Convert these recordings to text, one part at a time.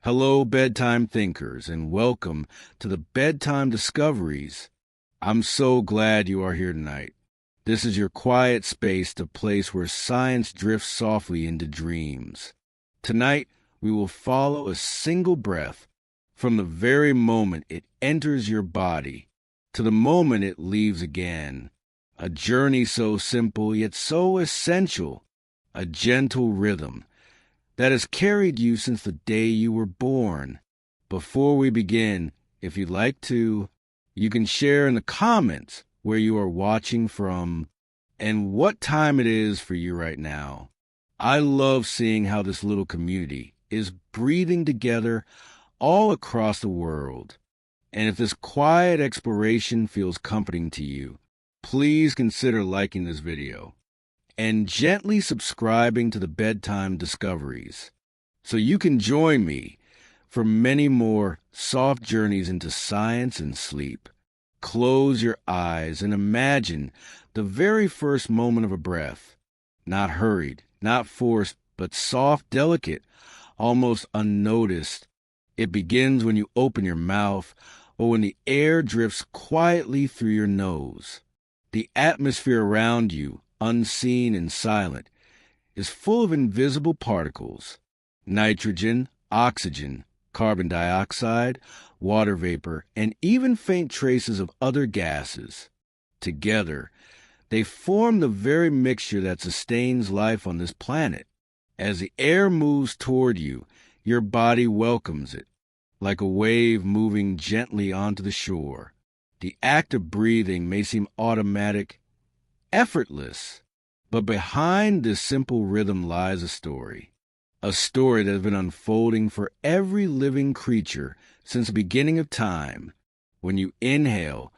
Hello, bedtime thinkers, and welcome to the Bedtime Discoveries. I'm so glad you are here tonight. This is your quiet space, the place where science drifts softly into dreams. Tonight, we will follow a single breath from the very moment it enters your body to the moment it leaves again. A journey so simple yet so essential, a gentle rhythm that has carried you since the day you were born. Before we begin, if you'd like to, you can share in the comments where you are watching from and what time it is for you right now. I love seeing how this little community is breathing together all across the world. And if this quiet exploration feels comforting to you, please consider liking this video and gently subscribing to the Bedtime Discoveries so you can join me for many more soft journeys into science and sleep. Close your eyes and imagine the very first moment of a breath. Not hurried, not forced, but soft, delicate, almost unnoticed. It begins when you open your mouth or when the air drifts quietly through your nose. The atmosphere around you, unseen and silent, is full of invisible particles: nitrogen, oxygen, carbon dioxide, water vapor, and even faint traces of other gases. Together, they form the very mixture that sustains life on this planet. As the air moves toward you, your body welcomes it, like a wave moving gently onto the shore. The act of breathing may seem automatic, effortless, but behind this simple rhythm lies a story that has been unfolding for every living creature since the beginning of time. When you inhale,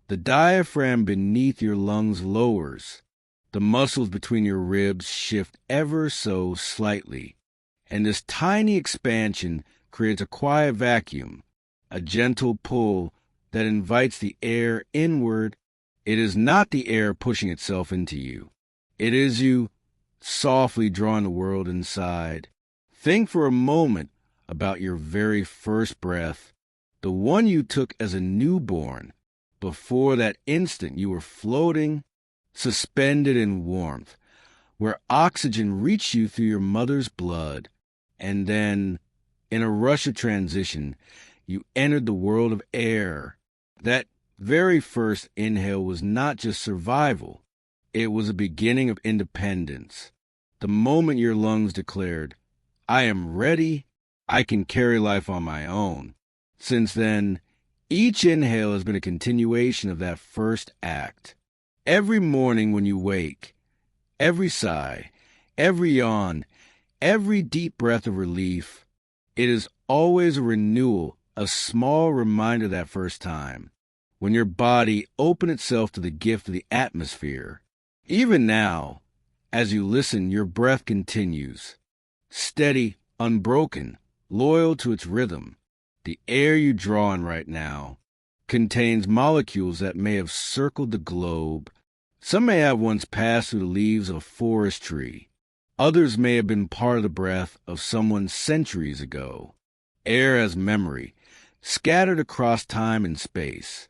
the diaphragm beneath your lungs lowers. The muscles between your ribs shift ever so slightly, and this tiny expansion creates a quiet vacuum, a gentle pull that invites the air inward. It is not the air pushing itself into you. It is you softly drawing the world inside. Think for a moment about your very first breath, the one you took as a newborn. Before that instant, you were floating, suspended in warmth, where oxygen reached you through your mother's blood. And then, in a rush of transition, you entered the world of air. That very first inhale was not just survival. It was a beginning of independence. The moment your lungs declared, "I am ready, I can carry life on my own." Since then, each inhale has been a continuation of that first act. Every morning when you wake, every sigh, every yawn, every deep breath of relief, it is always a renewal, a small reminder that first time, when your body opened itself to the gift of the atmosphere. Even now, as you listen, your breath continues, steady, unbroken, loyal to its rhythm. The air you draw in right now contains molecules that may have circled the globe. Some may have once passed through the leaves of a forest tree. Others may have been part of the breath of someone centuries ago. Air as memory, scattered across time and space.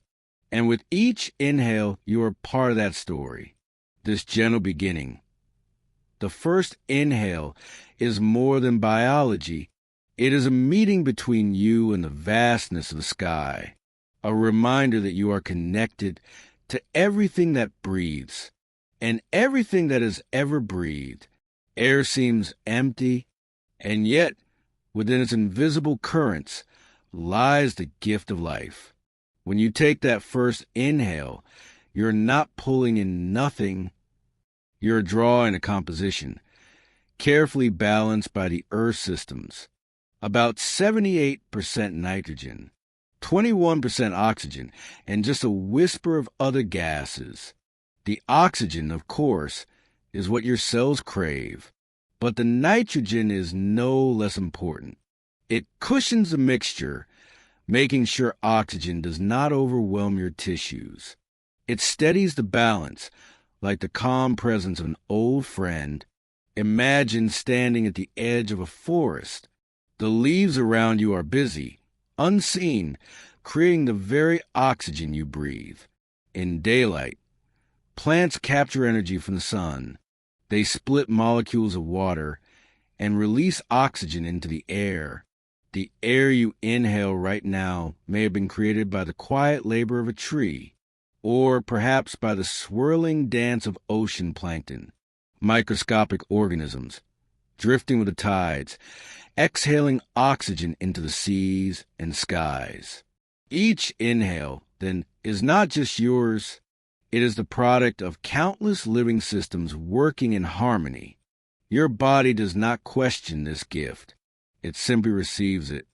And with each inhale, you are part of that story, this gentle beginning. The first inhale is more than biology. It is a meeting between you and the vastness of the sky, a reminder that you are connected to everything that breathes and everything that has ever breathed. Air seems empty, and yet within its invisible currents lies the gift of life. When you take that first inhale, you're not pulling in nothing. You're drawing a composition, carefully balanced by the Earth systems. About 78% nitrogen, 21% oxygen, and just a whisper of other gases. The oxygen, of course, is what your cells crave, but the nitrogen is no less important. It cushions the mixture, making sure oxygen does not overwhelm your tissues. It steadies the balance, like the calm presence of an old friend. Imagine standing at the edge of a forest, The leaves around you are busy, unseen, creating the very oxygen you breathe. In daylight, plants capture energy from the sun. They split molecules of water and release oxygen into the air. The air you inhale right now may have been created by the quiet labor of a tree, or perhaps by the swirling dance of ocean plankton, microscopic organisms, drifting with the tides, exhaling oxygen into the seas and skies. Each inhale, then, is not just yours. It is the product of countless living systems working in harmony. Your body does not question this gift. It simply receives it.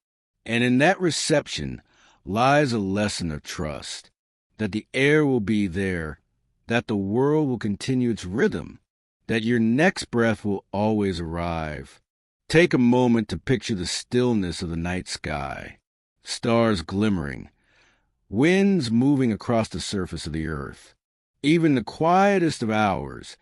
And in that reception lies a lesson of trust, that the air will be there, that the world will continue its rhythm, that your next breath will always arrive. Take a moment to picture the stillness of the night sky, stars glimmering, winds moving across the surface of the earth. Even the quietest of hours,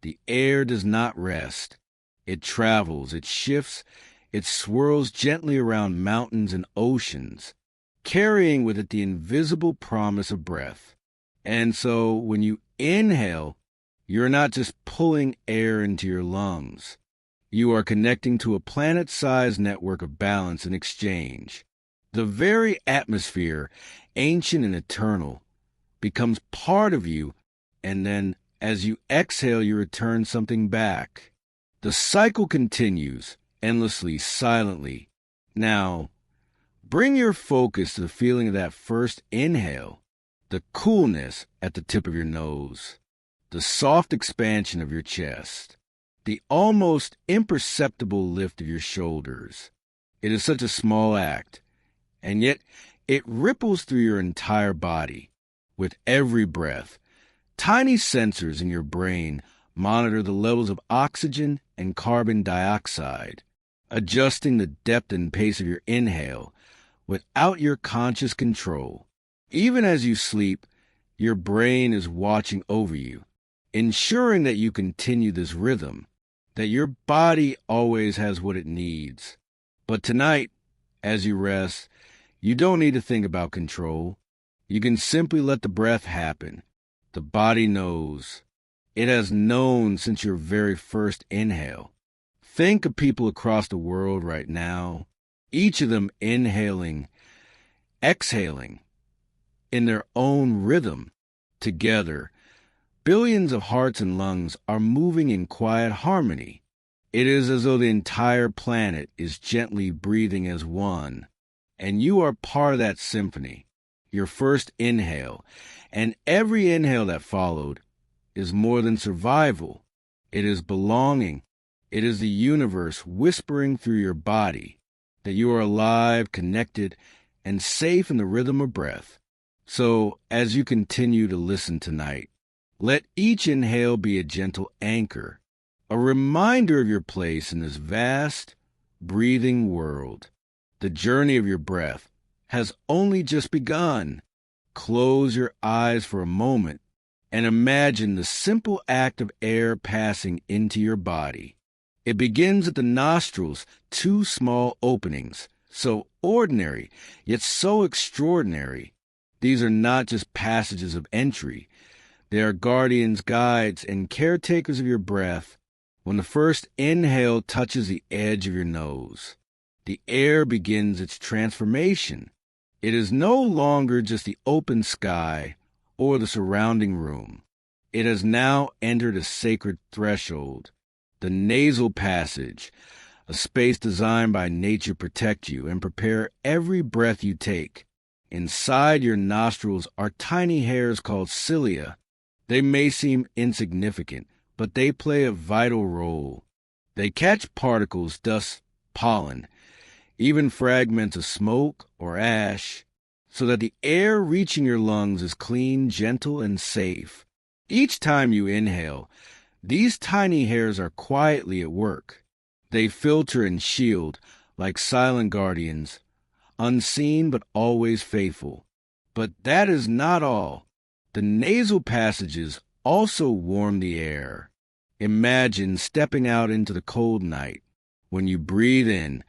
the air does not rest. It travels, it shifts, it swirls gently around mountains and oceans, carrying with it the invisible promise of breath. And so when you inhale, you're not just pulling air into your lungs. You are connecting to a planet-sized network of balance and exchange. The very atmosphere, ancient and eternal, becomes part of you, and then as you exhale, you return something back. The cycle continues, endlessly, silently. Now, bring your focus to the feeling of that first inhale, the coolness at the tip of your nose, the soft expansion of your chest, the almost imperceptible lift of your shoulders. It is such a small act, and yet it ripples through your entire body. With every breath, tiny sensors in your brain monitor the levels of oxygen and carbon dioxide, adjusting the depth and pace of your inhale without your conscious control. Even as you sleep, your brain is watching over you, ensuring that you continue this rhythm, that your body always has what it needs. But tonight, as you rest, you don't need to think about control. You can simply let the breath happen. The body knows. It has known since your very first inhale. Think of people across the world right now, each of them inhaling, exhaling, in their own rhythm, together. Billions of hearts and lungs are moving in quiet harmony. It is as though the entire planet is gently breathing as one, and you are part of that symphony. Your first inhale, and every inhale that followed, is more than survival. It is belonging. It is the universe whispering through your body that you are alive, connected, and safe in the rhythm of breath. So, as you continue to listen tonight, let each inhale be a gentle anchor, a reminder of your place in this vast, breathing world. The journey of your breath has only just begun. Close your eyes for a moment and imagine the simple act of air passing into your body. It begins at the nostrils, two small openings, so ordinary, yet so extraordinary. These are not just passages of entry. They are guardians, guides, and caretakers of your breath. When the first inhale touches the edge of your nose, the air begins its transformation. It is no longer just the open sky or the surrounding room. It has now entered a sacred threshold, the nasal passage, a space designed by nature to protect you and prepare every breath you take. Inside your nostrils are tiny hairs called cilia. They may seem insignificant, but they play a vital role. They catch particles, dust, pollen, even fragments of smoke or ash, so that the air reaching your lungs is clean, gentle, and safe. Each time you inhale, these tiny hairs are quietly at work. They filter and shield like silent guardians, unseen but always faithful. But that is not all. The nasal passages also warm the air. Imagine stepping out into the cold night. When you breathe in,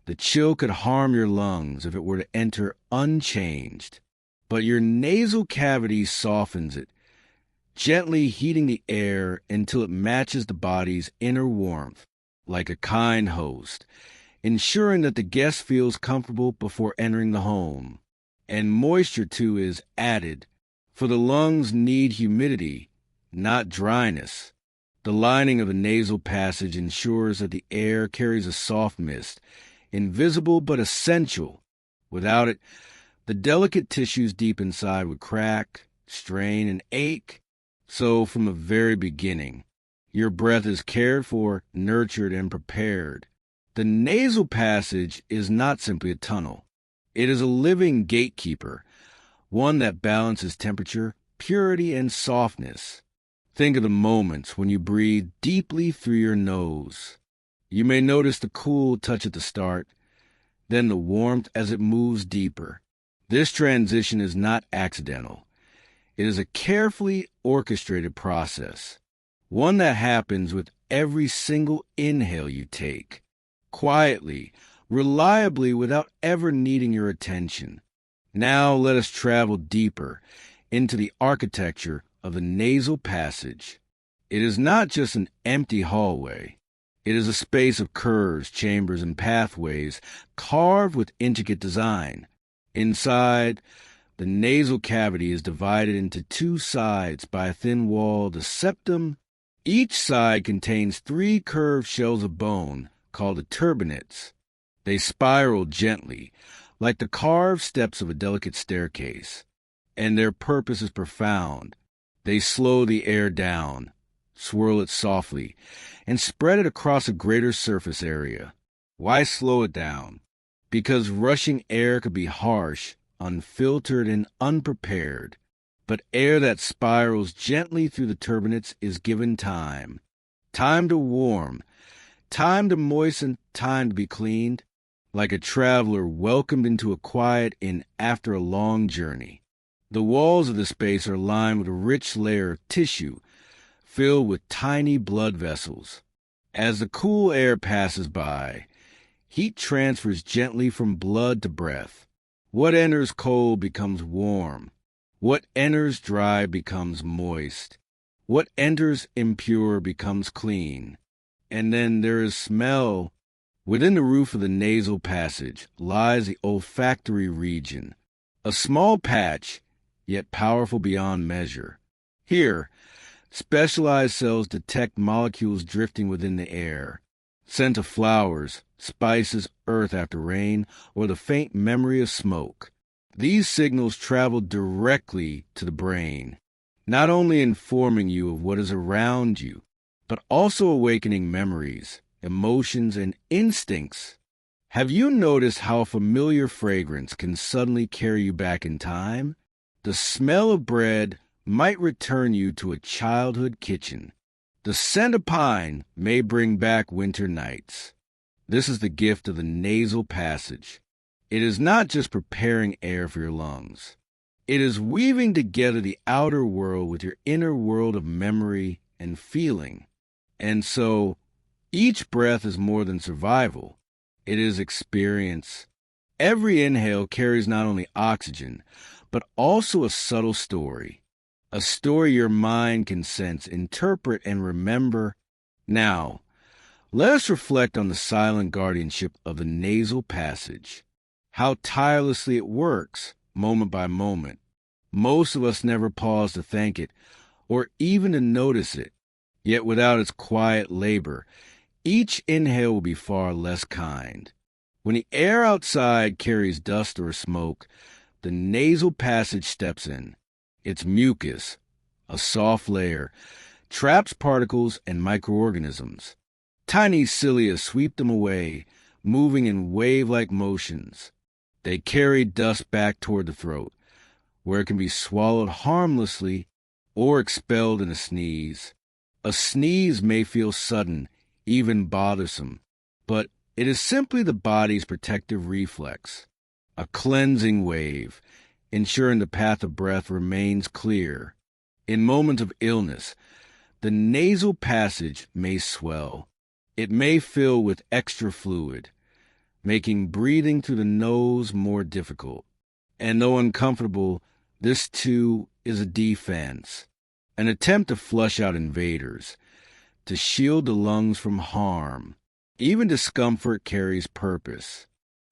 The chill could harm your lungs if it were to enter unchanged, but your nasal cavity softens it, gently heating the air until it matches the body's inner warmth, like a kind host, ensuring that the guest feels comfortable before entering the home. And moisture, too, is added, for the lungs need humidity, not dryness. The lining of the nasal passage ensures that the air carries a soft mist, invisible but essential. Without it, the delicate tissues deep inside would crack, strain, and ache. So, from the very beginning, your breath is cared for, nurtured, and prepared. The nasal passage is not simply a tunnel. It is a living gatekeeper, one that balances temperature, purity, and softness. Think of the moments when you breathe deeply through your nose. You may notice the cool touch at the start, then the warmth as it moves deeper. This transition is not accidental. It is a carefully orchestrated process, one that happens with every single inhale you take, quietly, reliably, without ever needing your attention. Now let us travel deeper into the architecture of the nasal passage. It is not just an empty hallway. It is a space of curves, chambers, and pathways carved with intricate design. Inside, the nasal cavity is divided into two sides by a thin wall, the septum. Each side contains 3 curved shells of bone called the turbinates. They spiral gently, like the carved steps of a delicate staircase, and their purpose is profound. They slow the air down, swirl it softly, and spread it across a greater surface area. Why slow it down? Because rushing air could be harsh, unfiltered, and unprepared. But air that spirals gently through the turbinates is given time. Time to warm, time to moisten, time to be cleaned, like a traveler welcomed into a quiet inn after a long journey. The walls of the space are lined with a rich layer of tissue, filled with tiny blood vessels. As the cool air passes by, heat transfers gently from blood to breath. What enters cold becomes warm. What enters dry becomes moist. What enters impure becomes clean. And then there is smell. Within the roof of the nasal passage lies the olfactory region, a small patch, yet powerful beyond measure. Here, specialized cells detect molecules drifting within the air, scent of flowers, spices, earth after rain, or the faint memory of smoke. These signals travel directly to the brain, not only informing you of what is around you, but also awakening memories, emotions, and instincts. Have you noticed how a familiar fragrance can suddenly carry you back in time? The smell of bread might return you to a childhood kitchen. The scent of pine may bring back winter nights. This is the gift of the nasal passage. It is not just preparing air for your lungs. It is weaving together the outer world with your inner world of memory and feeling. And so, each breath is more than survival. It is experience. Every inhale carries not only oxygen, but also a subtle story. A story your mind can sense, interpret, and remember. Now, let us reflect on the silent guardianship of the nasal passage. How tirelessly it works, moment by moment. Most of us never pause to thank it, or even to notice it. Yet without its quiet labor, each inhale will be far less kind. When the air outside carries dust or smoke, the nasal passage steps in. Its mucus, a soft layer, traps particles and microorganisms. Tiny cilia sweep them away, moving in wave-like motions. They carry dust back toward the throat, where it can be swallowed harmlessly or expelled in a sneeze. A sneeze may feel sudden, even bothersome, but it is simply the body's protective reflex, a cleansing wave, ensuring the path of breath remains clear. In moments of illness, the nasal passage may swell. It may fill with extra fluid. making breathing through the nose more difficult. And though uncomfortable, this too is a defense, an attempt to flush out invaders, to shield the lungs from harm. Even discomfort carries purpose.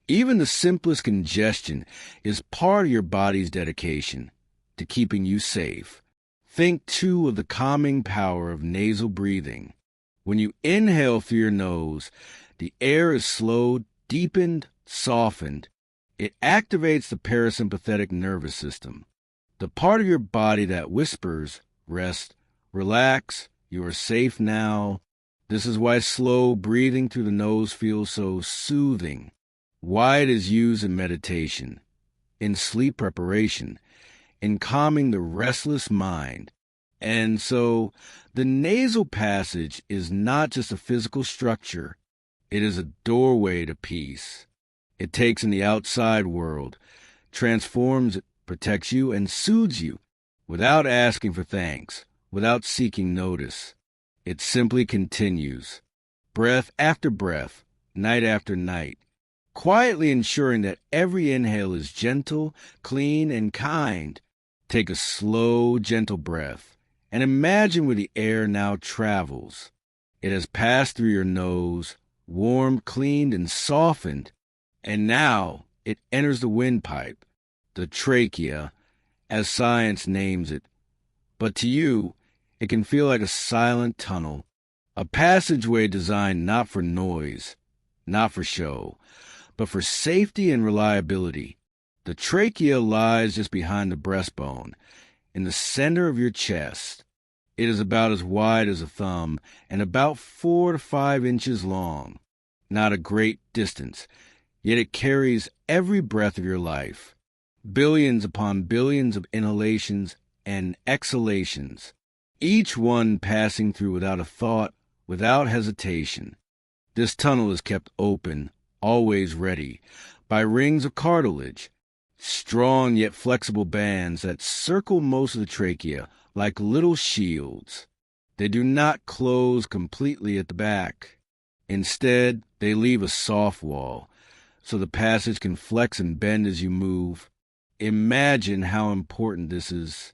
Even the simplest congestion is part of your body's dedication to keeping you safe. Think, too, of the calming power of nasal breathing. When you inhale through your nose, the air is slowed, deepened, softened. It activates the parasympathetic nervous system, the part of your body that whispers, rest, relax, you are safe now. This is why slow breathing through the nose feels so soothing, why it is used in meditation, in sleep preparation, in calming the restless mind. And so, the nasal passage is not just a physical structure, it is a doorway to peace. It takes in the outside world, transforms it, protects you, and soothes you without asking for thanks, without seeking notice. It simply continues, breath after breath, night after night, quietly ensuring that every inhale is gentle, clean, and kind. Take a slow, gentle breath, and imagine where the air now travels. It has passed through your nose, warmed, cleaned, and softened, and now it enters the windpipe, the trachea, as science names it. But to you, it can feel like a silent tunnel, a passageway designed not for noise, not for show, but for safety and reliability. The trachea lies just behind the breastbone, in the center of your chest. It is about as wide as a thumb and about 4 to 5 inches long. Not a great distance, yet it carries every breath of your life. Billions upon billions of inhalations and exhalations, each one passing through without a thought, without hesitation. This tunnel is kept open, always ready, by rings of cartilage, strong yet flexible bands that circle most of the trachea like little shields. They do not close completely at the back. Instead, they leave a soft wall, so the passage can flex and bend as you move. Imagine how important this is.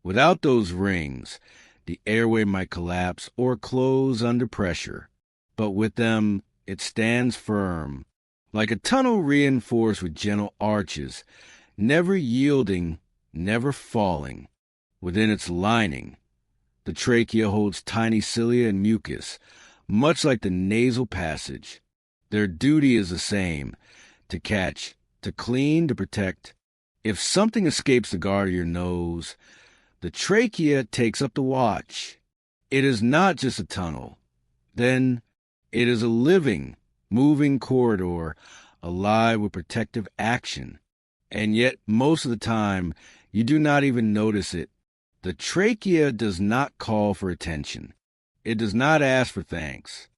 Without those rings, the airway might collapse or close under pressure. But with them, it stands firm, like a tunnel reinforced with gentle arches, never yielding, never falling. Within its lining, the trachea holds tiny cilia and mucus, much like the nasal passage. Their duty is the same, to catch, to clean, to protect. If something escapes the guard of your nose, the trachea takes up the watch. It is not just a tunnel. Then it is a living, moving corridor, alive with protective action. And yet, most of the time, you do not even notice it. The trachea does not call for attention. It does not ask for thanks.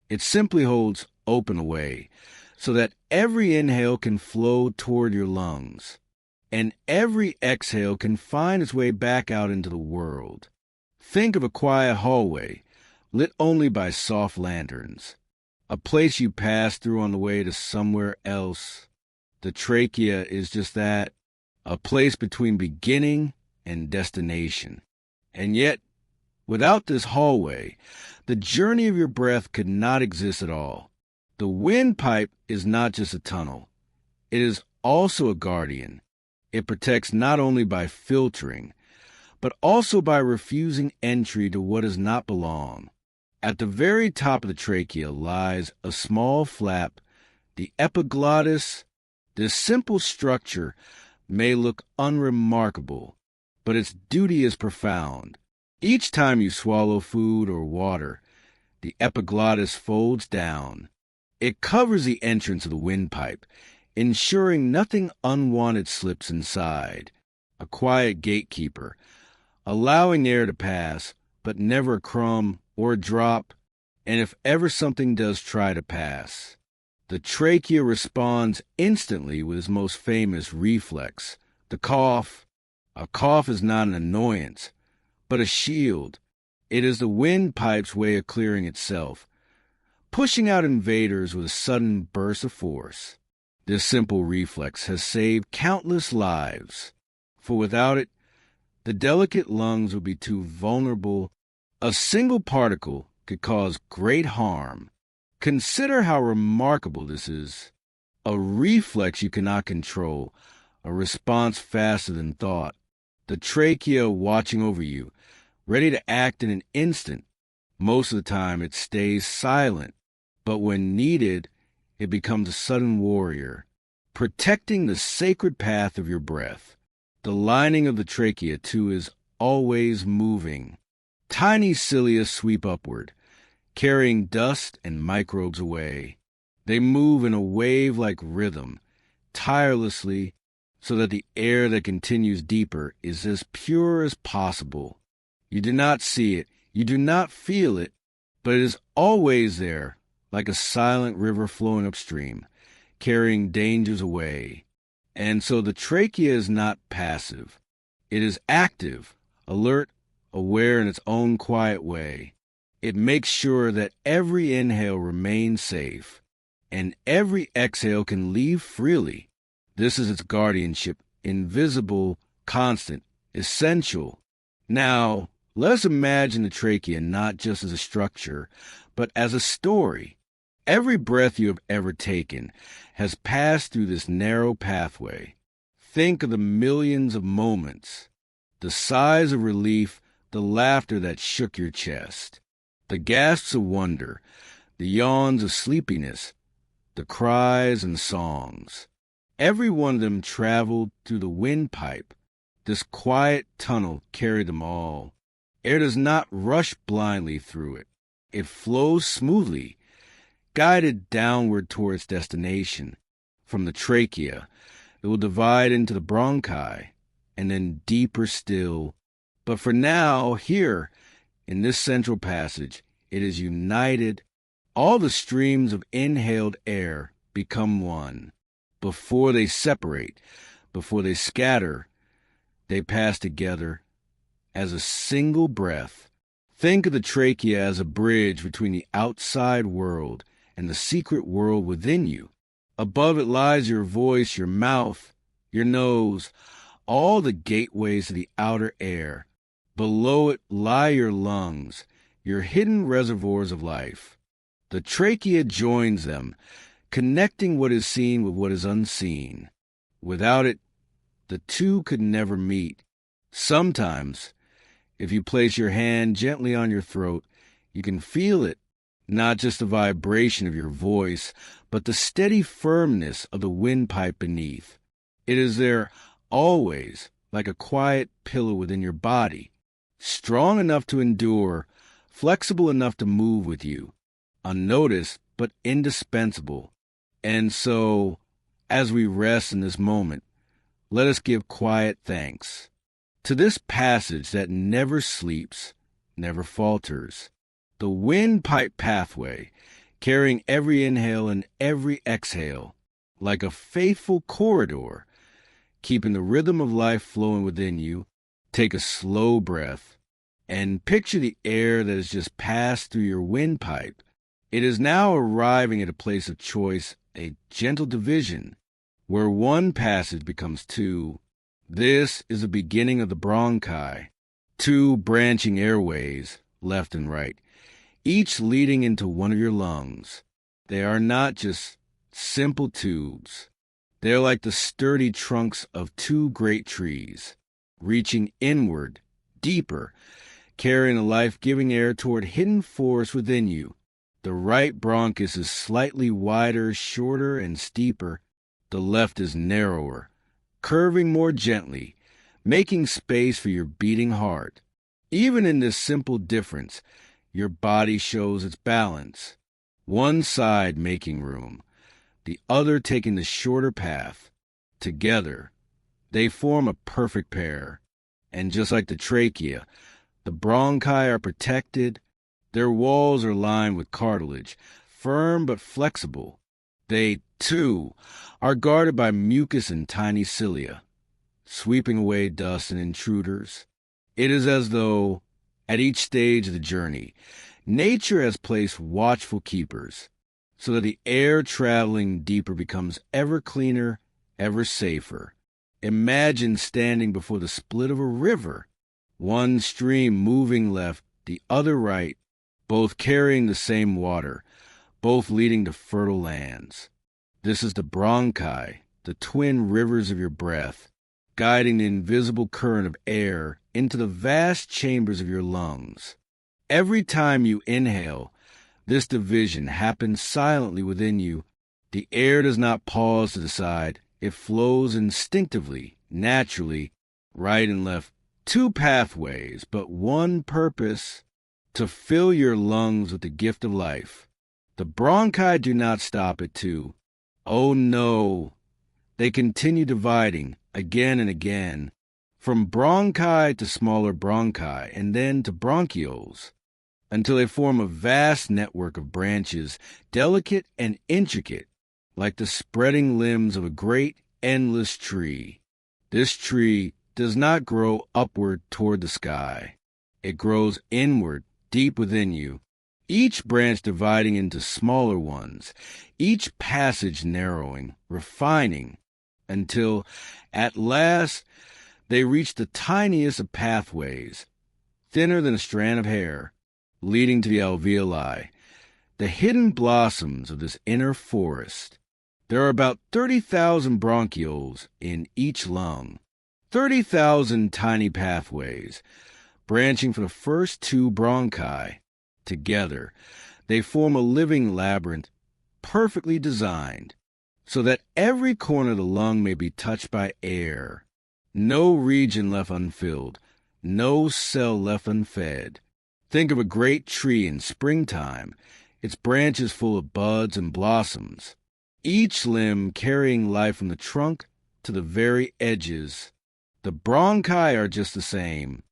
It simply holds open away, so that every inhale can flow toward your lungs, and every exhale can find its way back out into the world. Think of a quiet hallway, lit only by soft lanterns, a place you pass through on the way to somewhere else. The trachea is just that, a place between beginning and destination. And yet, without this hallway, the journey of your breath could not exist at all. The windpipe is not just a tunnel. It is also a guardian. It protects not only by filtering, but also by refusing entry to what does not belong. At the very top of the trachea lies a small flap, the epiglottis. This simple structure may look unremarkable, but its duty is profound. Each time you swallow food or water, the epiglottis folds down. It covers the entrance of the windpipe, ensuring nothing unwanted slips inside. A quiet gatekeeper, allowing air to pass, but never a crumb or a drop, and if ever something does try to pass, the trachea responds instantly with its most famous reflex, the cough. A cough is not an annoyance, but a shield. It is the windpipe's way of clearing itself. pushing out invaders with a sudden burst of force. This simple reflex has saved countless lives, for without it, the delicate lungs would be too vulnerable. A single particle could cause great harm. Consider how remarkable this is. A reflex you cannot control, a response faster than thought. The trachea watching over you, ready to act in an instant. Most of the time it stays silent, but when needed, it becomes a sudden warrior, protecting the sacred path of your breath. The lining of the trachea, too, is always moving. Tiny cilia sweep upward, carrying dust and microbes away. They move in a wave-like rhythm, tirelessly, so that the air that continues deeper is as pure as possible. You do not see it, you do not feel it, but it is always there, like a silent river flowing upstream, carrying dangers away. And so the trachea is not passive. It is active, alert, aware in its own quiet way. It makes sure that every inhale remains safe, and every exhale can leave freely. This is its guardianship, invisible, constant, essential. Now, let us imagine the trachea not just as a structure, but as a story. Every breath you have ever taken has passed through this narrow pathway. Think of the millions of moments, the sighs of relief, the laughter that shook your chest, the gasps of wonder, the yawns of sleepiness, the cries and songs. Every one of them traveled through the windpipe. This quiet tunnel carried them all. Air does not rush blindly through it. It flows smoothly, guided downward toward its destination. From the trachea, it will divide into the bronchi, and then deeper still. But for now, here, in this central passage, it is united. All the streams of inhaled air become one. Before they separate, before they scatter, they pass together as a single breath. Think of the trachea as a bridge between the outside world and the secret world within you. Above it lies your voice, your mouth, your nose, all the gateways to the outer air. Below it lie your lungs, your hidden reservoirs of life. The trachea joins them, connecting what is seen with what is unseen. Without it, the two could never meet. Sometimes, if you place your hand gently on your throat, you can feel it, not just the vibration of your voice, but the steady firmness of the windpipe beneath. It is there always, like a quiet pillow within your body, strong enough to endure, flexible enough to move with you, unnoticed but indispensable. And so, as we rest in this moment, let us give quiet thanks to this passage that never sleeps, never falters. The windpipe pathway, carrying every inhale and every exhale, like a faithful corridor, keeping the rhythm of life flowing within you. Take a slow breath and picture the air that has just passed through your windpipe. It is now arriving at a place of choice, a gentle division, where one passage becomes two. This is the beginning of the bronchi, two branching airways, left and right, each leading into one of your lungs. They are not just simple tubes. They are like the sturdy trunks of two great trees, reaching inward, deeper, carrying the life-giving air toward hidden force within you. The right bronchus is slightly wider, shorter, and steeper. The left is narrower, curving more gently, making space for your beating heart. Even in this simple difference, your body shows its balance. One side making room, the other taking the shorter path. Together, they form a perfect pair. And just like the trachea, the bronchi are protected. Their walls are lined with cartilage, firm but flexible. They, too, are guarded by mucus and tiny cilia, sweeping away dust and intruders. It is as though, at each stage of the journey, Nature has placed watchful keepers, so that the air traveling deeper becomes ever cleaner, ever safer. Imagine standing before the split of a river, one stream moving left, the other right, both carrying the same water, both leading to fertile lands. This is the bronchi, the twin rivers of your breath, guiding the invisible current of air into the vast chambers of your lungs. Every time you inhale, this division happens silently within you. The air does not pause to decide. It flows instinctively, naturally, right and left. Two pathways, but one purpose: to fill your lungs with the gift of life. The bronchi do not stop at two. Oh no! They continue dividing again and again, from bronchi to smaller bronchi, and then to bronchioles, until they form a vast network of branches, delicate and intricate, like the spreading limbs of a great, endless tree. This tree does not grow upward toward the sky. It grows inward, deep within you, each branch dividing into smaller ones, each passage narrowing, refining, until, at last, they reach the tiniest of pathways, thinner than a strand of hair, leading to the alveoli, the hidden blossoms of this inner forest. There are about 30,000 bronchioles in each lung, 30,000 tiny pathways, branching from the first two bronchi. Together, they form a living labyrinth, perfectly designed, so that every corner of the lung may be touched by air. No region left unfilled, no cell left unfed. Think of a great tree in springtime, its branches full of buds and blossoms, each limb carrying life from the trunk to the very edges. The bronchi are just the same,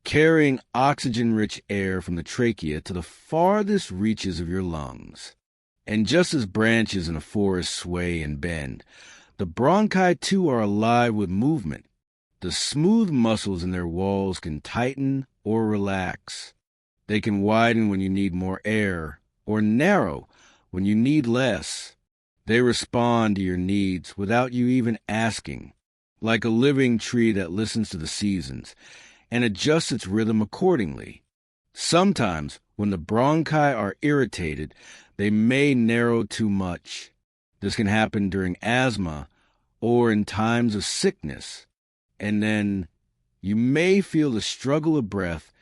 carrying oxygen-rich air from the trachea to the farthest reaches of your lungs. And just as branches in a forest sway and bend, the bronchi too are alive with movement. The smooth muscles in their walls can tighten or relax. They can widen when you need more air, or narrow when you need less. They respond to your needs without you even asking, like a living tree that listens to the seasons and adjusts its rhythm accordingly. Sometimes, when the bronchi are irritated, they may narrow too much. This can happen during asthma or in times of sickness. And then you may feel the struggle of breath,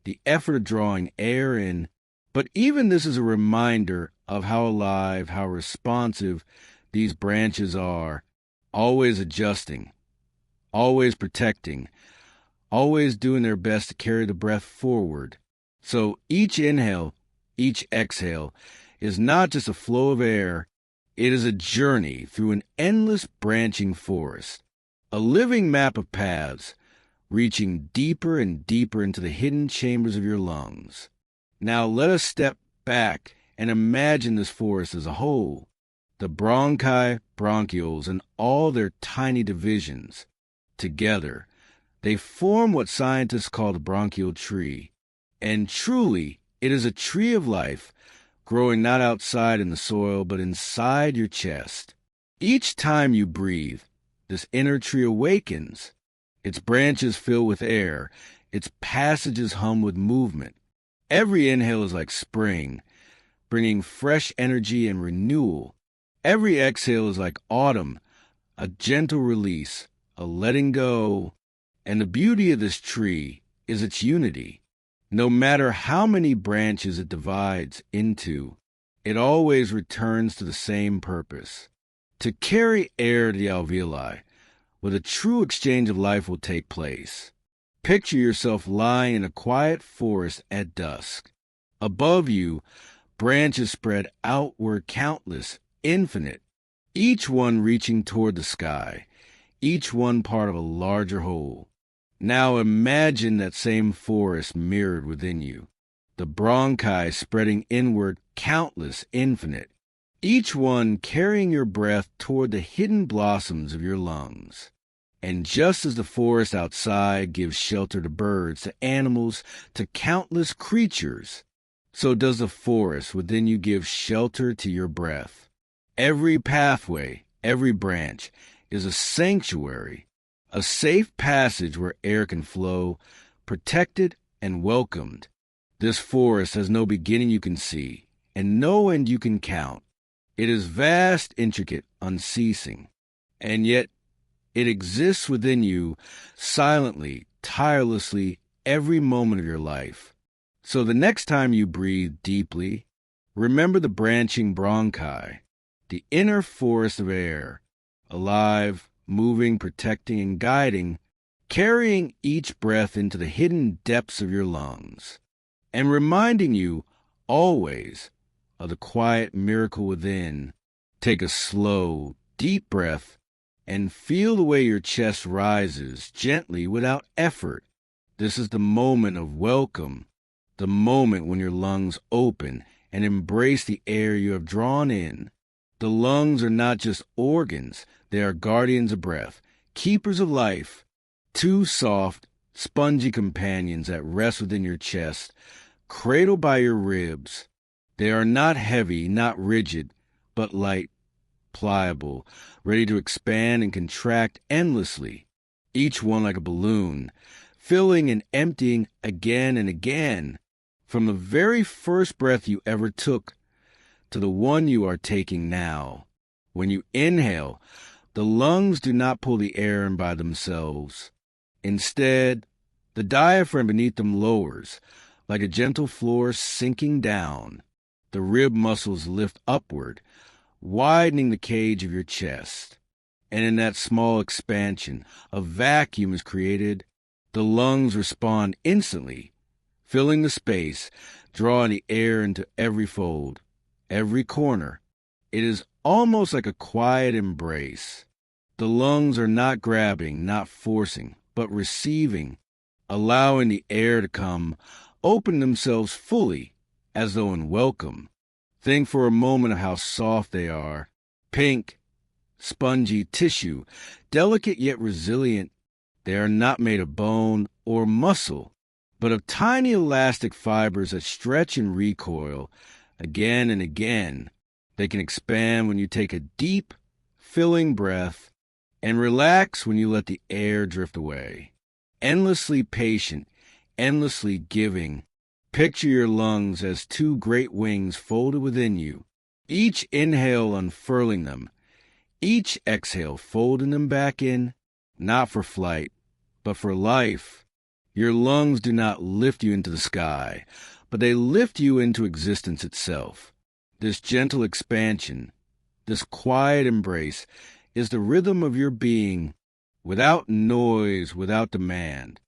the effort of drawing air in. But even this is a reminder of how alive, how responsive these branches are, always adjusting, always protecting, always doing their best to carry the breath forward. So each inhale, each exhale is not just a flow of air, it is a journey through an endless branching forest, a living map of paths, reaching deeper and deeper into the hidden chambers of your lungs. Now let us step back and imagine this forest as a whole, the bronchi, bronchioles, and all their tiny divisions. Together, they form what scientists call the bronchial tree. And truly, it is a tree of life, growing not outside in the soil, but inside your chest. Each time you breathe, this inner tree awakens. Its branches fill with air, its passages hum with movement. Every inhale is like spring, bringing fresh energy and renewal. Every exhale is like autumn, a gentle release, a letting go. And the beauty of this tree is its unity. No matter how many branches it divides into, it always returns to the same purpose: to carry air to the alveoli, where the true exchange of life will take place. Picture yourself lying in a quiet forest at dusk. Above you, branches spread outward, countless, infinite, each one reaching toward the sky, each one part of a larger whole. Now imagine that same forest mirrored within you, the bronchi spreading inward, countless, infinite, each one carrying your breath toward the hidden blossoms of your lungs. And just as the forest outside gives shelter to birds, to animals, to countless creatures, so does the forest within you give shelter to your breath. Every pathway, every branch is a sanctuary, a safe passage where air can flow, protected and welcomed. This forest has no beginning you can see, and no end you can count. It is vast, intricate, unceasing, and yet it exists within you silently, tirelessly, every moment of your life. So the next time you breathe deeply, remember the branching bronchi, the inner forest of air, alive, moving, protecting, and guiding, carrying each breath into the hidden depths of your lungs, and reminding you always of the quiet miracle within. Take a slow, deep breath and feel the way your chest rises gently without effort. This is the moment of welcome, the moment when your lungs open and embrace the air you have drawn in. The lungs are not just organs, they are guardians of breath, keepers of life, two soft, spongy companions that rest within your chest, cradled by your ribs. They are not heavy, not rigid, but light, pliable, ready to expand and contract endlessly, each one like a balloon, filling and emptying again and again. From the very first breath you ever took to the one you are taking now. When you inhale, the lungs do not pull the air in by themselves. Instead, the diaphragm beneath them lowers, like a gentle floor sinking down. The rib muscles lift upward, widening the cage of your chest. And in that small expansion, a vacuum is created. The lungs respond instantly, filling the space, drawing the air into every fold, every corner. It is almost like a quiet embrace. The lungs are not grabbing, not forcing, but receiving, allowing the air to come, open themselves fully, as though in welcome. Think for a moment of how soft they are. Pink, spongy tissue, delicate yet resilient. They are not made of bone or muscle, but of tiny elastic fibers that stretch and recoil again and again. They can expand when you take a deep, filling breath and relax when you let the air drift away. Endlessly patient, endlessly giving. Picture your lungs as two great wings folded within you, each inhale unfurling them, each exhale folding them back in, not for flight, but for life. Your lungs do not lift you into the sky, but they lift you into existence itself. This gentle expansion, this quiet embrace, is the rhythm of your being, without noise, without demand.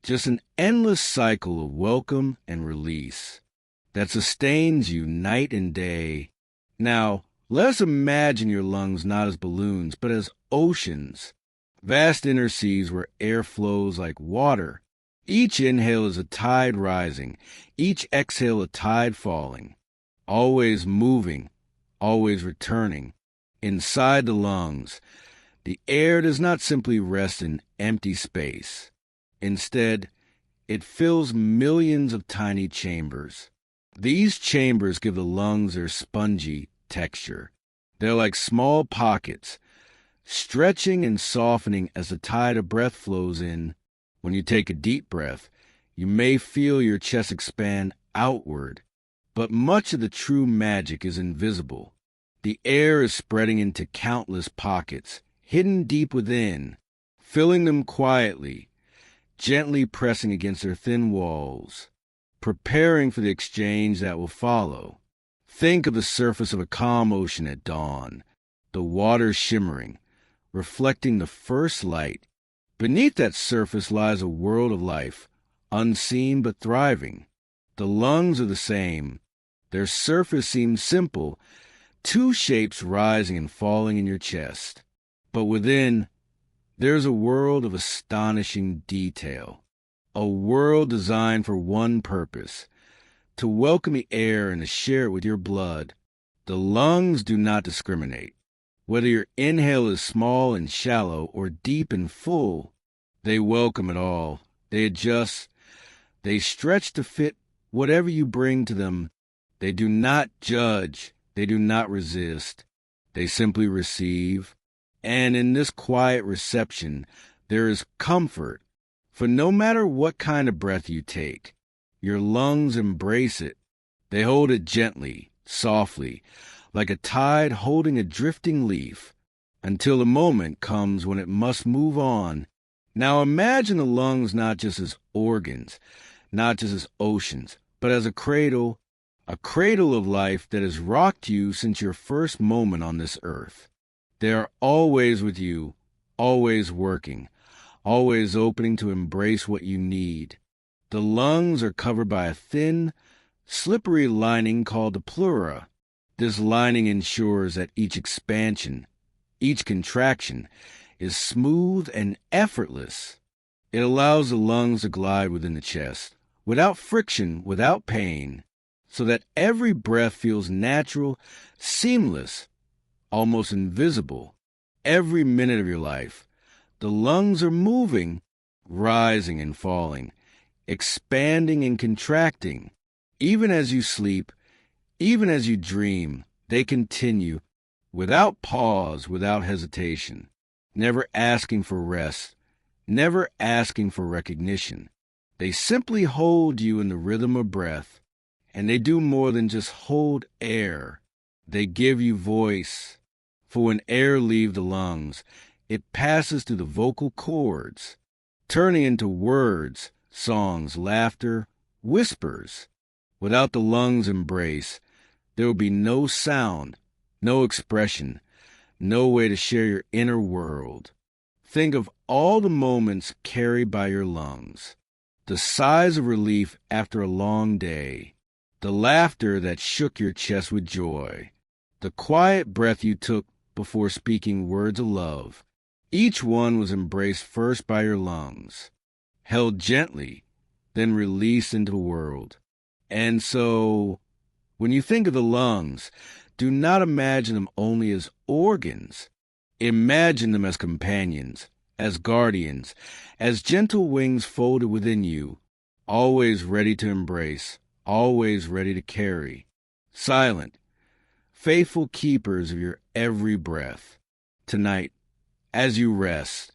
Just an endless cycle of welcome and release that sustains you night and day. Now, let us imagine your lungs not as balloons, but as oceans, vast inner seas where air flows like water. Each inhale is a tide rising, each exhale a tide falling, always moving, always returning. Inside the lungs, the air does not simply rest in empty space. Instead, it fills millions of tiny chambers. These chambers give the lungs their spongy texture. They're like small pockets, stretching and softening as the tide of breath flows in. When you take a deep breath, you may feel your chest expand outward, but much of the true magic is invisible. The air is spreading into countless pockets, hidden deep within, filling them quietly, gently pressing against their thin walls, preparing for the exchange that will follow. Think of the surface of a calm ocean at dawn, the water shimmering, reflecting the first light. Beneath that surface lies a world of life, unseen but thriving. The lungs are the same. Their surface seems simple, two shapes rising and falling in your chest. But within, there's a world of astonishing detail, a world designed for one purpose, to welcome the air and to share it with your blood. The lungs do not discriminate. Whether your inhale is small and shallow or deep and full, they welcome it all. They adjust, they stretch to fit whatever you bring to them. They do not judge. They do not resist. They simply receive. And in this quiet reception, there is comfort. For no matter what kind of breath you take, your lungs embrace it. They hold it gently, softly, like a tide holding a drifting leaf, until the moment comes when it must move on. Now imagine the lungs not just as organs, not just as oceans, but as a cradle of life that has rocked you since your first moment on this earth. They are always with you, always working, always opening to embrace what you need. The lungs are covered by a thin, slippery lining called the pleura. This lining ensures that each expansion, each contraction, is smooth and effortless. It allows the lungs to glide within the chest, without friction, without pain, so that every breath feels natural, seamless, almost invisible. Every minute of your life, the lungs are moving, rising and falling, expanding and contracting. Even as you sleep, even as you dream, they continue, without pause, without hesitation, never asking for rest, never asking for recognition. They simply hold you in the rhythm of breath, and they do more than just hold air. They give you voice. For when air leaves the lungs, it passes through the vocal cords, turning into words, songs, laughter, whispers. Without the lungs' embrace, there will be no sound, no expression, no way to share your inner world. Think of all the moments carried by your lungs. The sighs of relief after a long day. The laughter that shook your chest with joy. The quiet breath you took before speaking words of love. Each one was embraced first by your lungs, held gently, then released into the world. And so, when you think of the lungs, do not imagine them only as organs. Imagine them as companions, as guardians, as gentle wings folded within you, always ready to embrace, always ready to carry. Silent, faithful keepers of your every breath. Tonight, as you rest,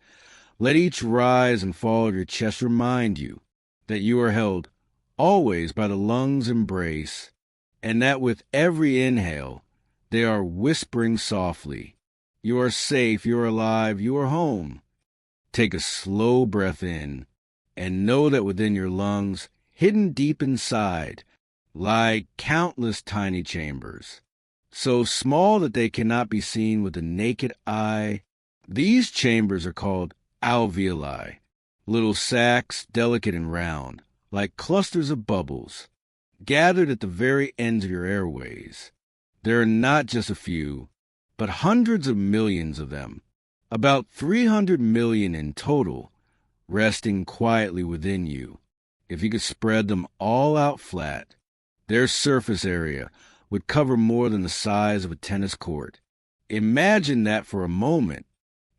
let each rise and fall of your chest remind you that you are held always by the lungs' embrace, and that with every inhale, they are whispering softly, "You are safe, you are alive, you are home." Take a slow breath in, and know that within your lungs, hidden deep inside, lie countless tiny chambers, so small that they cannot be seen with the naked eye. These chambers are called alveoli, little sacs, delicate and round, like clusters of bubbles, gathered at the very ends of your airways. There are not just a few, but hundreds of millions of them, about 300 million in total, resting quietly within you. If you could spread them all out flat, their surface area would cover more than the size of a tennis court. Imagine that for a moment.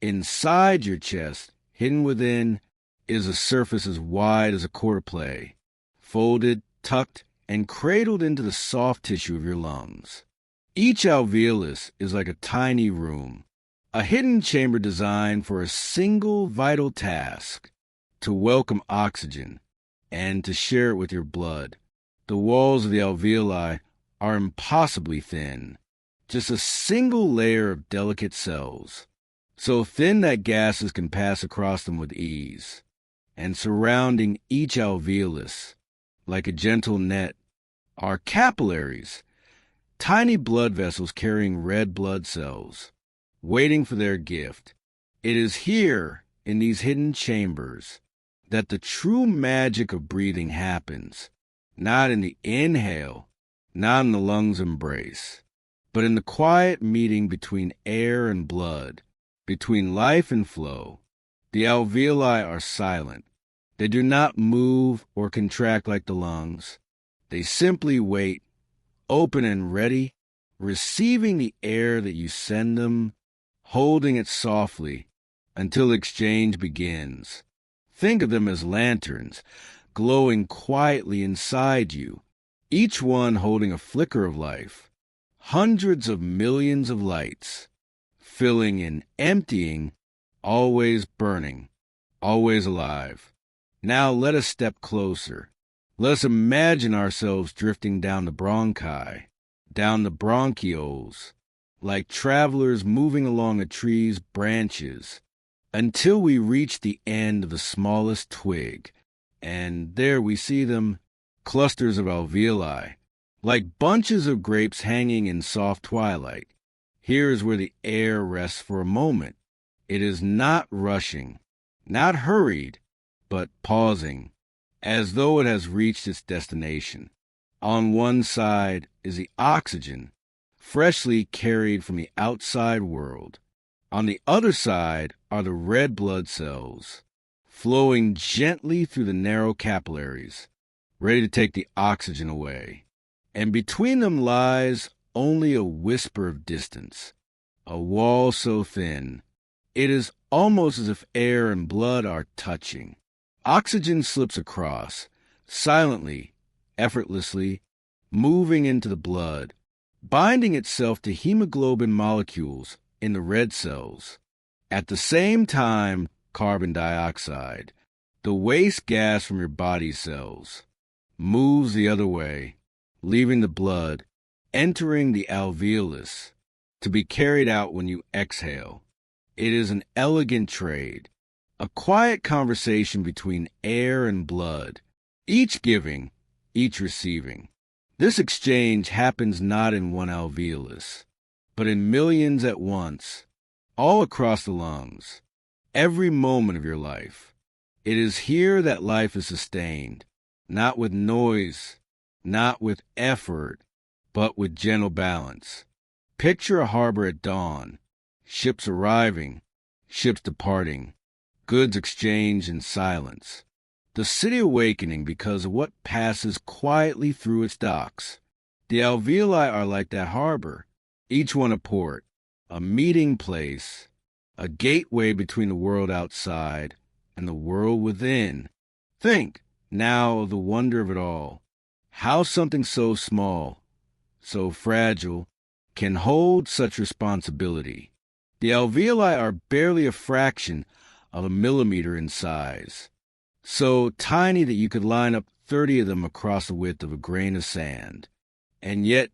Inside your chest, hidden within, is a surface as wide as a court play, folded, tucked, and cradled into the soft tissue of your lungs. Each alveolus is like a tiny room, a hidden chamber designed for a single vital task: to welcome oxygen and to share it with your blood. The walls of the alveoli are impossibly thin, just a single layer of delicate cells, so thin that gases can pass across them with ease. And surrounding each alveolus, like a gentle net, are capillaries, tiny blood vessels carrying red blood cells, waiting for their gift. It is here, in these hidden chambers, that the true magic of breathing happens, not in the inhale, not in the lungs' embrace, but in the quiet meeting between air and blood, between life and flow. The alveoli are silent. They do not move or contract like the lungs. They simply wait, open and ready, receiving the air that you send them, holding it softly until exchange begins. Think of them as lanterns, glowing quietly inside you. each one holding a flicker of life, hundreds of millions of lights, filling and emptying, always burning, always alive. Now let us step closer. Let us imagine ourselves drifting down the bronchi, down the bronchioles, like travelers moving along a tree's branches, until we reach the end of the smallest twig, and there we see them, clusters of alveoli, like bunches of grapes hanging in soft twilight. Here is where the air rests for a moment. It is not rushing, not hurried, but pausing, as though it has reached its destination. On one side is the oxygen, freshly carried from the outside world. On the other side are the red blood cells, flowing gently through the narrow capillaries, ready to take the oxygen away. And between them lies only a whisper of distance, a wall so thin, it is almost as if air and blood are touching. Oxygen slips across, silently, effortlessly, moving into the blood, binding itself to hemoglobin molecules in the red cells. At the same time, carbon dioxide, the waste gas from your body cells, moves the other way, leaving the blood, entering the alveolus, to be carried out when you exhale. It is an elegant trade, a quiet conversation between air and blood, each giving, each receiving. This exchange happens not in one alveolus, but in millions at once, all across the lungs, every moment of your life. It is here that life is sustained, not with noise, not with effort, but with gentle balance. Picture a harbor at dawn, ships arriving, ships departing, goods exchanged in silence. The city awakening because of what passes quietly through its docks. The alveoli are like that harbor, each one a port, a meeting place, a gateway between the world outside and the world within. Think, now, of the wonder of it all, how something so small, so fragile, can hold such responsibility. The alveoli are barely a fraction of a millimeter in size, so tiny that you could line up 30 of them across the width of a grain of sand. And yet,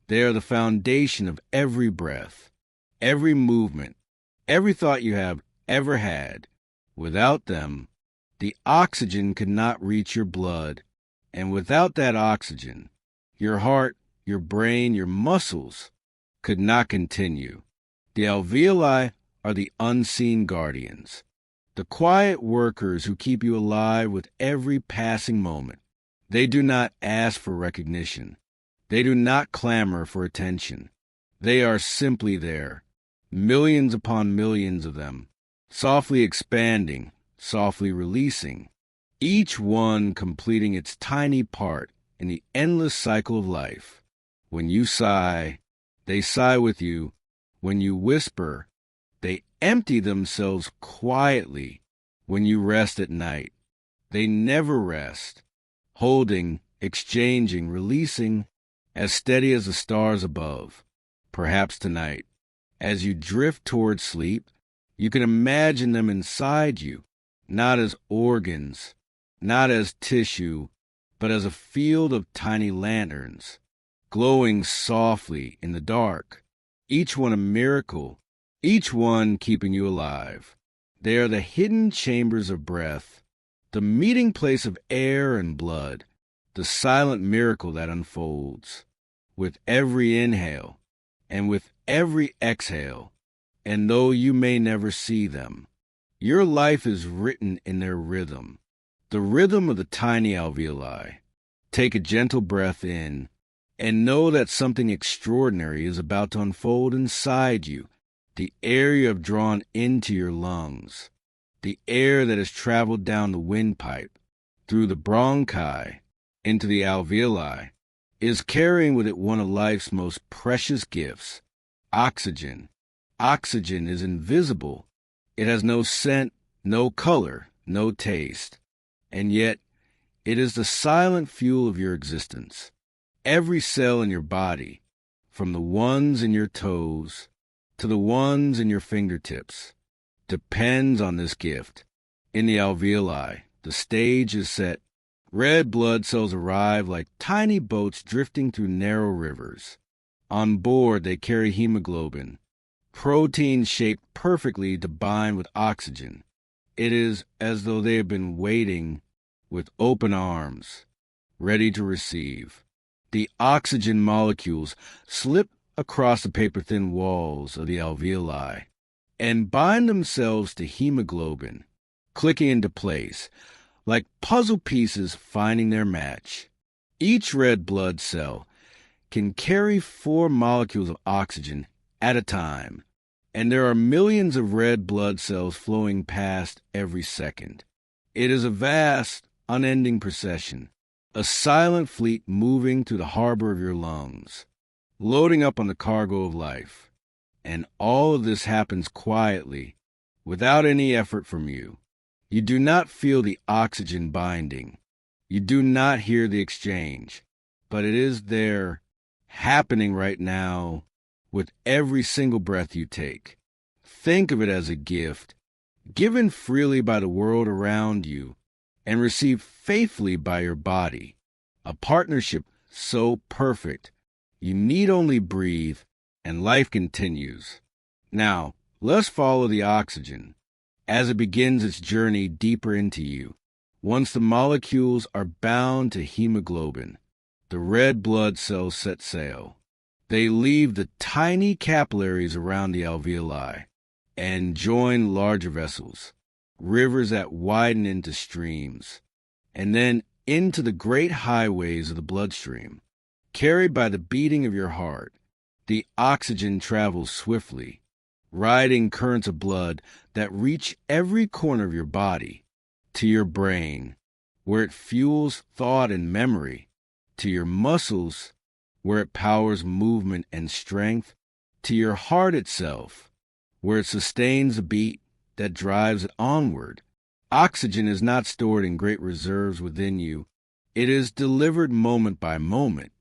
they are the foundation of every breath, every movement, every thought you have ever had. Without them, the oxygen could not reach your blood, and without that oxygen, your heart, your brain, your muscles could not continue. The alveoli are the unseen guardians, the quiet workers who keep you alive with every passing moment. They do not ask for recognition. They do not clamor for attention. They are simply there, millions upon millions of them, softly expanding, softly releasing, each one completing its tiny part in the endless cycle of life. When you sigh, they sigh with you. When you whisper, they empty themselves quietly. When you rest at night, they never rest, holding, exchanging, releasing, as steady as the stars above. Perhaps tonight, as you drift toward sleep, you can imagine them inside you, not as organs, not as tissue, but as a field of tiny lanterns, glowing softly in the dark, each one a miracle, each one keeping you alive. They are the hidden chambers of breath, the meeting place of air and blood, the silent miracle that unfolds. With every inhale, and with every exhale, and though you may never see them, your life is written in their rhythm, the rhythm of the tiny alveoli. Take a gentle breath in, and know that something extraordinary is about to unfold inside you, the air you have drawn into your lungs, the air that has traveled down the windpipe, through the bronchi, into the alveoli, is carrying with it one of life's most precious gifts, oxygen. Oxygen is invisible. It has no scent, no color, no taste. And yet, it is the silent fuel of your existence. Every cell in your body, from the ones in your toes to the ones in your fingertips, depends on this gift. In the alveoli, the stage is set. Red blood cells arrive like tiny boats drifting through narrow rivers. On board, they carry hemoglobin, proteins shaped perfectly to bind with oxygen. It is as though they have been waiting with open arms, ready to receive. The oxygen molecules slip across the paper-thin walls of the alveoli and bind themselves to hemoglobin, clicking into place, like puzzle pieces finding their match. Each red blood cell can carry 4 molecules of oxygen at a time, and there are millions of red blood cells flowing past every second. It is a vast, unending procession, a silent fleet moving through the harbor of your lungs, loading up on the cargo of life. And all of this happens quietly, without any effort from you. You do not feel the oxygen binding. You do not hear the exchange, but it is there, happening right now, with every single breath you take. Think of it as a gift, given freely by the world around you, and received faithfully by your body. A partnership so perfect, you need only breathe, and life continues. Now, let's follow the oxygen as it begins its journey deeper into you. Once the molecules are bound to hemoglobin, the red blood cells set sail. They leave the tiny capillaries around the alveoli and join larger vessels, rivers that widen into streams, and then into the great highways of the bloodstream. Carried by the beating of your heart, the oxygen travels swiftly, riding currents of blood that reach every corner of your body, to your brain, where it fuels thought and memory, to your muscles, where it powers movement and strength, to your heart itself, where it sustains the beat that drives it onward. Oxygen is not stored in great reserves within you. It is delivered moment by moment,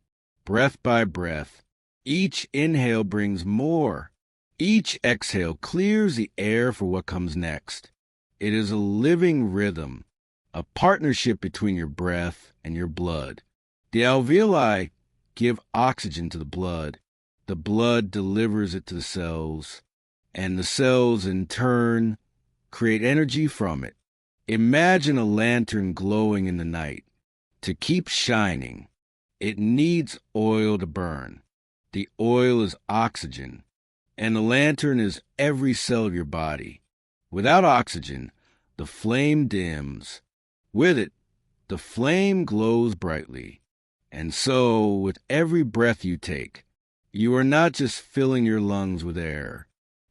breath by breath. Each inhale brings more. Each exhale clears the air for what comes next. It is a living rhythm, a partnership between your breath and your blood. The alveoli give oxygen to the blood delivers it to the cells, and the cells in turn create energy from it. Imagine a lantern glowing in the night. To keep shining, it needs oil to burn. The oil is oxygen, and the lantern is every cell of your body. Without oxygen, the flame dims. With it, the flame glows brightly. And so, with every breath you take, you are not just filling your lungs with air.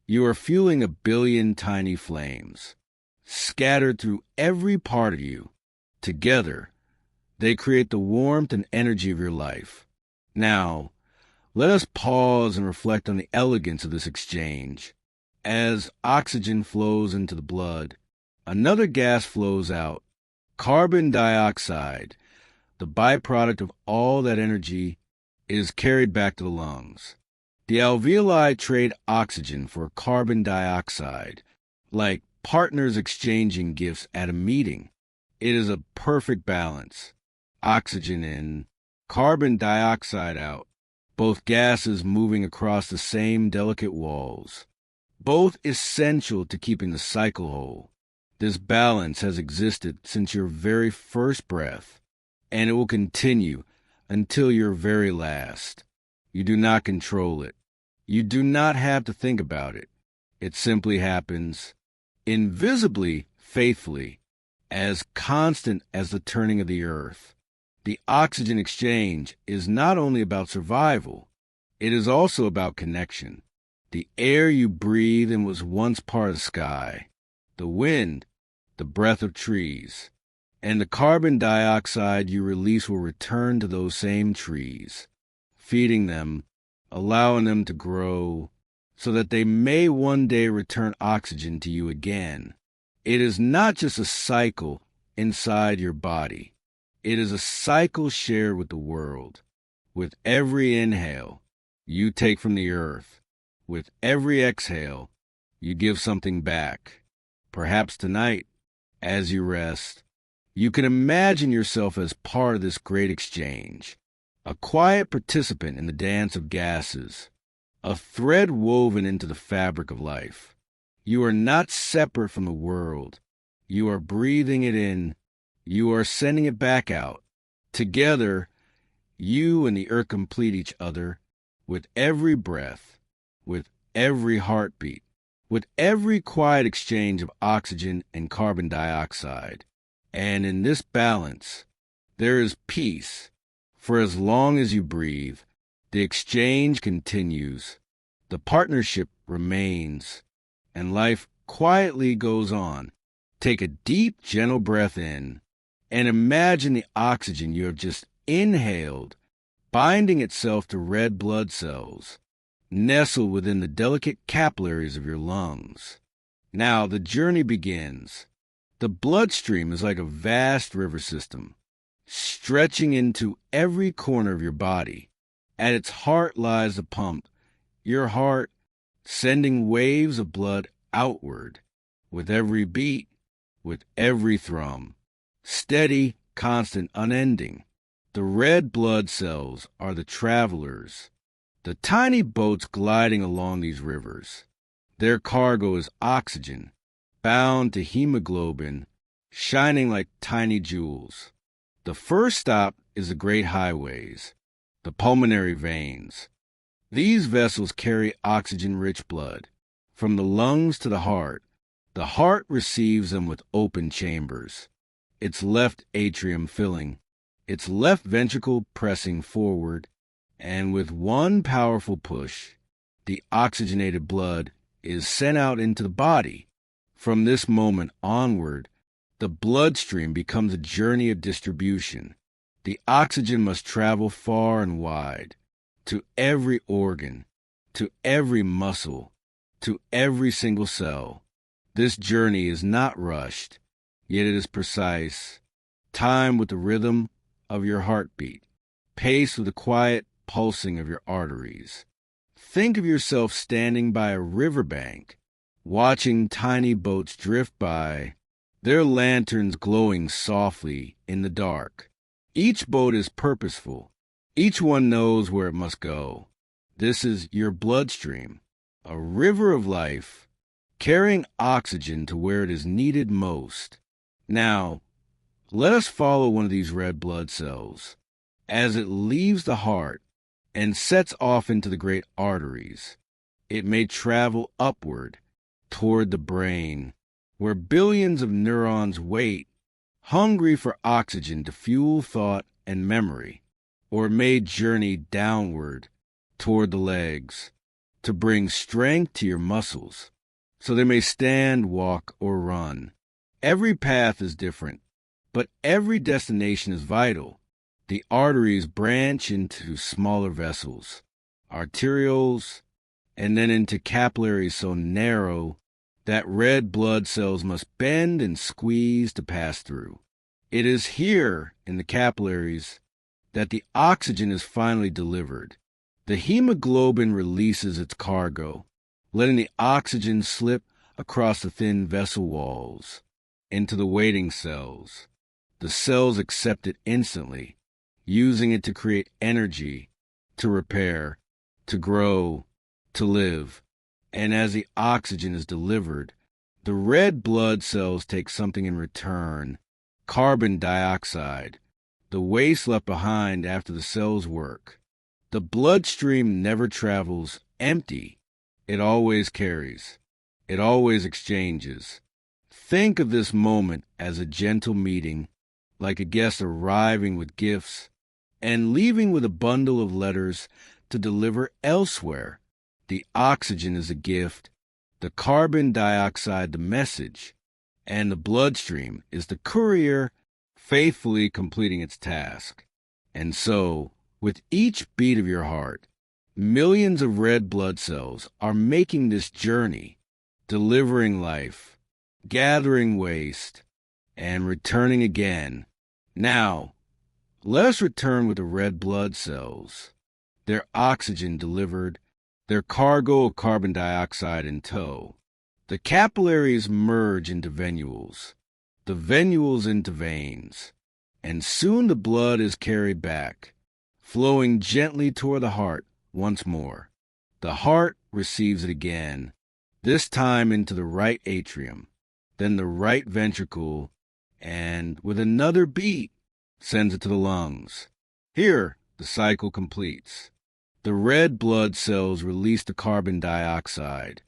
You are fueling 1 billion tiny flames, scattered through every part of you. Together, they create the warmth and energy of your life. Now, let us pause and reflect on the elegance of this exchange. As oxygen flows into the blood, another gas flows out, carbon dioxide. The byproduct of all that energy is carried back to the lungs. The alveoli trade oxygen for carbon dioxide, like partners exchanging gifts at a meeting. It is a perfect balance. Oxygen in, carbon dioxide out, both gases moving across the same delicate walls. Both essential to keeping the cycle whole. This balance has existed since your very first breath, and it will continue until your very last. You do not control it. You do not have to think about it. It simply happens, invisibly, faithfully, as constant as the turning of the earth. The oxygen exchange is not only about survival, it is also about connection. The air you breathe in was once part of the sky, the wind, the breath of trees, and the carbon dioxide you release will return to those same trees, feeding them, allowing them to grow, so that they may one day return oxygen to you again. It is not just a cycle inside your body. It is a cycle shared with the world. With every inhale you take from the earth, with every exhale you give something back. Perhaps tonight, as you rest, you can imagine yourself as part of this great exchange, a quiet participant in the dance of gases, a thread woven into the fabric of life. You are not separate from the world. You are breathing it in. You are sending it back out. Together, you and the earth complete each other with every breath, with every heartbeat, with every quiet exchange of oxygen and carbon dioxide. And in this balance, there is peace. For as long as you breathe, the exchange continues, the partnership remains, and life quietly goes on. Take a deep, gentle breath in, and imagine the oxygen you have just inhaled, binding itself to red blood cells, nestled within the delicate capillaries of your lungs. Now the journey begins. The bloodstream is like a vast river system, stretching into every corner of your body. At its heart lies the pump, your heart sending waves of blood outward, with every beat, with every thrum. Steady, constant, unending. The red blood cells are the travelers, the tiny boats gliding along these rivers. Their cargo is oxygen, bound to hemoglobin, shining like tiny jewels. The first stop is the great highways, the pulmonary veins. These vessels carry oxygen-rich blood from the lungs to the heart. The heart receives them with open chambers, its left atrium filling, its left ventricle pressing forward, and with one powerful push, the oxygenated blood is sent out into the body. From this moment onward, the bloodstream becomes a journey of distribution. The oxygen must travel far and wide, to every organ, to every muscle, to every single cell. This journey is not rushed, yet it is precise, timed with the rhythm of your heartbeat, paced with the quiet pulsing of your arteries. Think of yourself standing by a riverbank, watching tiny boats drift by, their lanterns glowing softly in the dark. Each boat is purposeful. Each one knows where it must go. This is your bloodstream, a river of life, carrying oxygen to where it is needed most. Now, let us follow one of these red blood cells as it leaves the heart and sets off into the great arteries. It may travel upward toward the brain, where billions of neurons wait, hungry for oxygen to fuel thought and memory, or may journey downward toward the legs to bring strength to your muscles, so they may stand, walk, or run. Every path is different, but every destination is vital. The arteries branch into smaller vessels, arterioles, and then into capillaries so narrow that red blood cells must bend and squeeze to pass through. It is here, in the capillaries, that the oxygen is finally delivered. The hemoglobin releases its cargo, letting the oxygen slip across the thin vessel walls into the waiting cells. The cells accept it instantly, using it to create energy, to repair, to grow, to live. And as the oxygen is delivered, the red blood cells take something in return, carbon dioxide, the waste left behind after the cell's work. The bloodstream never travels empty. It always carries. It always exchanges. Think of this moment as a gentle meeting, like a guest arriving with gifts and leaving with a bundle of letters to deliver elsewhere. The oxygen is a gift, the carbon dioxide the message, and the bloodstream is the courier faithfully completing its task. And so, with each beat of your heart, millions of red blood cells are making this journey, delivering life, gathering waste, and returning again. Now, Let us return with the red blood cells, their oxygen delivered, their cargo of carbon dioxide in tow. The capillaries merge into venules, the venules into veins, and soon the blood is carried back, flowing gently toward the heart once more. The heart receives it again, this time into the right atrium, then the right ventricle, and with another beat, sends it to the lungs. Here, the cycle completes. The red blood cells release the carbon dioxide,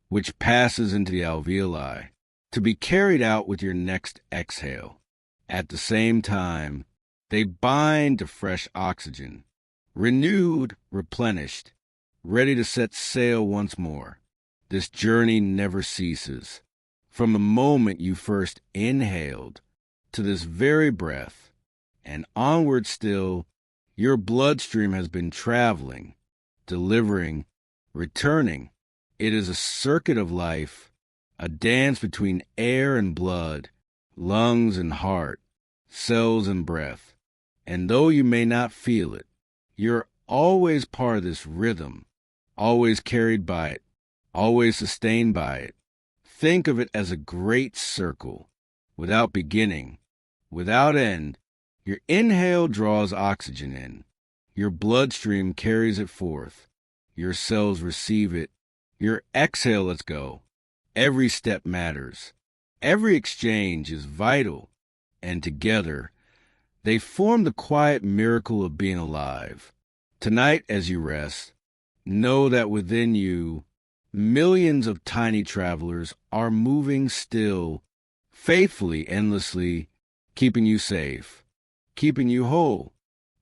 which passes into the alveoli, to be carried out with your next exhale. At the same time, they bind to fresh oxygen, renewed, replenished, ready to set sail once more. This journey never ceases. From the moment you first inhaled to this very breath, and onward still, your bloodstream has been traveling, delivering, returning. It is a circuit of life, a dance between air and blood, lungs and heart, cells and breath. And though you may not feel it, you're always part of this rhythm, always carried by it, always sustained by it. Think of it as a great circle, without beginning, without end. Your inhale draws oxygen in. Your bloodstream carries it forth. Your cells receive it. Your exhale lets go. Every step matters. Every exchange is vital. And together, they form the quiet miracle of being alive. Tonight, as you rest, know that within you, millions of tiny travelers are moving still, faithfully, endlessly, keeping you safe, keeping you whole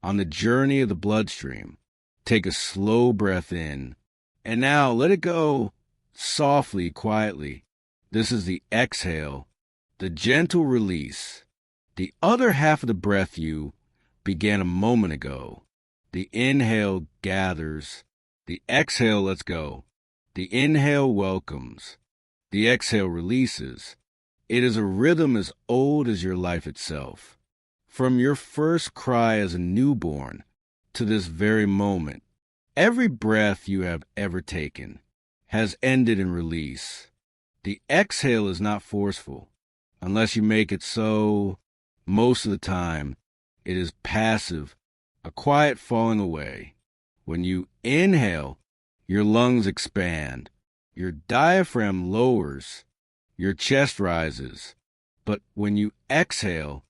on the journey of the bloodstream. Take a slow breath in, and now let it go softly, quietly. This is the exhale, the gentle release. The other half of the breath you began a moment ago. The inhale gathers, the exhale lets go. The inhale welcomes, the exhale releases. It is a rhythm as old as your life itself. From your first cry as a newborn to this very moment, every breath you have ever taken has ended in release. The exhale is not forceful, unless you make it so. Most of the time, it is passive, a quiet falling away. When you inhale, your lungs expand, your diaphragm lowers, your chest rises. But when you exhale,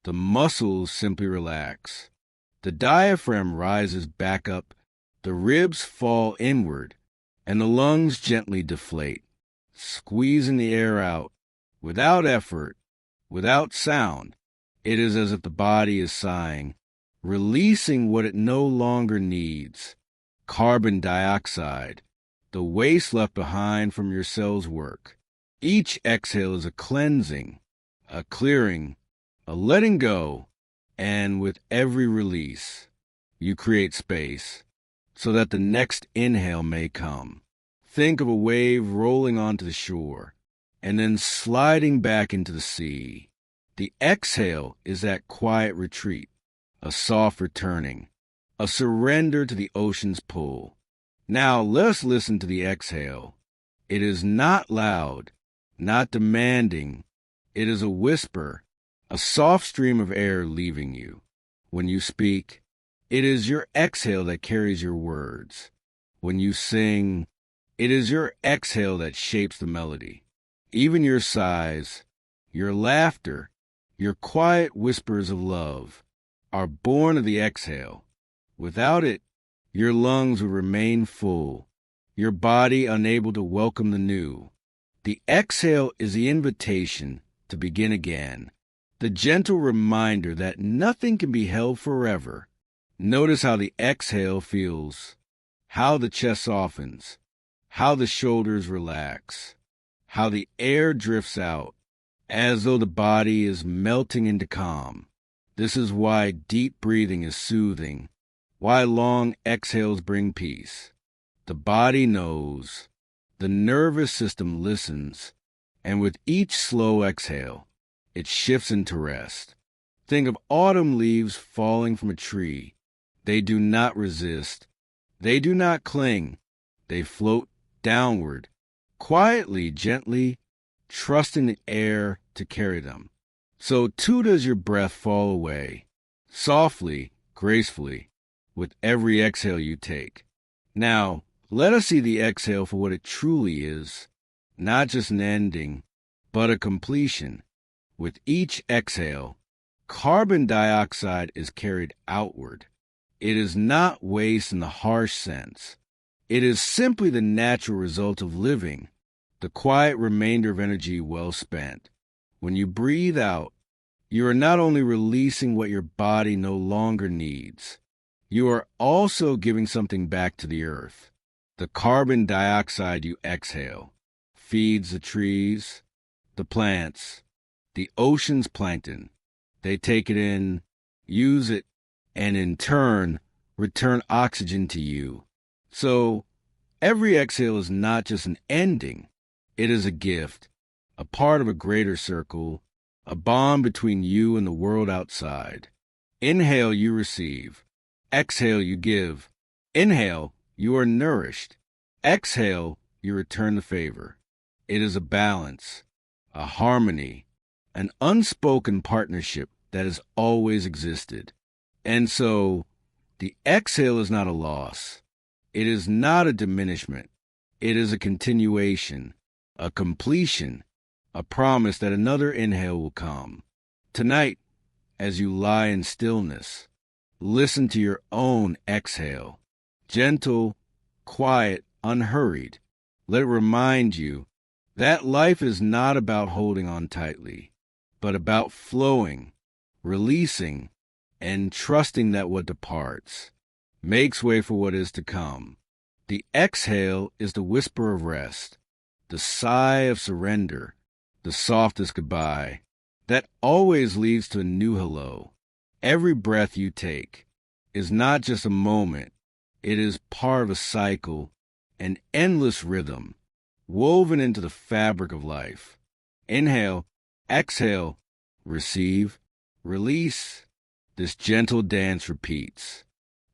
the muscles simply relax. The diaphragm rises back up, the ribs fall inward, and the lungs gently deflate, squeezing the air out, without effort, without sound. It is as if the body is sighing, releasing what it no longer needs. Carbon dioxide, the waste left behind from your cell's work. Each exhale is a cleansing, a clearing, a letting go, and with every release, you create space so that the next inhale may come. Think of a wave rolling onto the shore and then sliding back into the sea. The exhale is that quiet retreat, a soft returning, a surrender to the ocean's pull. Now let's listen to the exhale. It is not loud, not demanding. It is a whisper, a soft stream of air leaving you. When you speak, it is your exhale that carries your words. When you sing, it is your exhale that shapes the melody. Even your sighs, your laughter, your quiet whispers of love are born of the exhale. Without it, your lungs would remain full, your body unable to welcome the new. The exhale is the invitation to begin again, the gentle reminder that nothing can be held forever. Notice how the exhale feels, how the chest softens, how the shoulders relax, how the air drifts out, as though the body is melting into calm. This is why deep breathing is soothing, why long exhales bring peace. The body knows, the nervous system listens, and with each slow exhale, it shifts into rest. Think of autumn leaves falling from a tree. They do not resist. They do not cling. They float downward, quietly, gently, trusting the air to carry them. So too does your breath fall away, softly, gracefully, with every exhale you take. Now, let us see the exhale for what it truly is, not just an ending, but a completion. With each exhale, carbon dioxide is carried outward. It is not waste in the harsh sense. It is simply the natural result of living, the quiet remainder of energy well spent. When you breathe out, you are not only releasing what your body no longer needs, you are also giving something back to the earth. The carbon dioxide you exhale feeds the trees, the plants, the ocean's plankton. They take it in, use it, and in turn, return oxygen to you. So, every exhale is not just an ending. It is a gift, a part of a greater circle, a bond between you and the world outside. Inhale, you receive. Exhale, you give. Inhale, you are nourished. Exhale, you return the favor. It is a balance, a harmony, an unspoken partnership that has always existed. And so, the exhale is not a loss. It is not a diminishment. It is a continuation, a completion, a promise that another inhale will come. Tonight, as you lie in stillness, listen to your own exhale. Gentle, quiet, unhurried. Let it remind you that life is not about holding on tightly, but about flowing, releasing, and trusting that what departs makes way for what is to come. The exhale is the whisper of rest, the sigh of surrender, the softest goodbye that always leads to a new hello. Every breath you take is not just a moment, it is part of a cycle, an endless rhythm, woven into the fabric of life. Inhale, exhale, receive, release. This gentle dance repeats,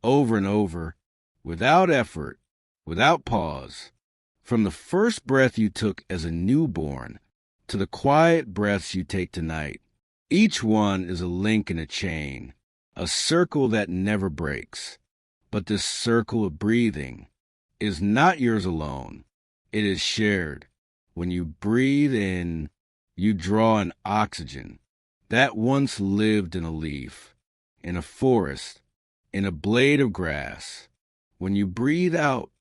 over and over, without effort, without pause. From the first breath you took as a newborn to the quiet breaths you take tonight, each one is a link in a chain, a circle that never breaks. But this circle of breathing is not yours alone. It is shared. When you breathe in, you draw in oxygen that once lived in a leaf, in a forest, in a blade of grass. When you breathe out,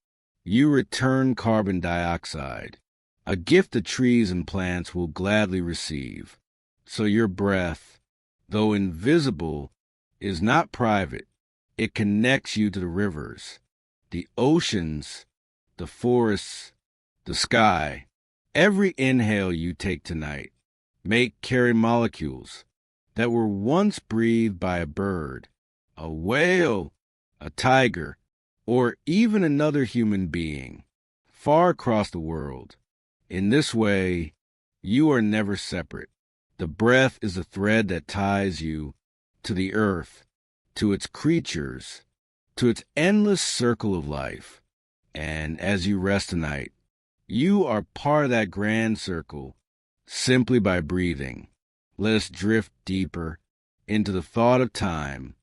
you return carbon dioxide, a gift the trees and plants will gladly receive. So your breath, though invisible, is not private. It connects you to the rivers, the oceans, the forests, the sky. Every inhale you take tonight may carry molecules that were once breathed by a bird, a whale, a tiger, or even another human being far across the world. In this way, you are never separate. The breath is the thread that ties you to the earth, to its creatures, to its endless circle of life. And as you rest tonight, you are part of that grand circle simply by breathing. Let us drift deeper into the thought of time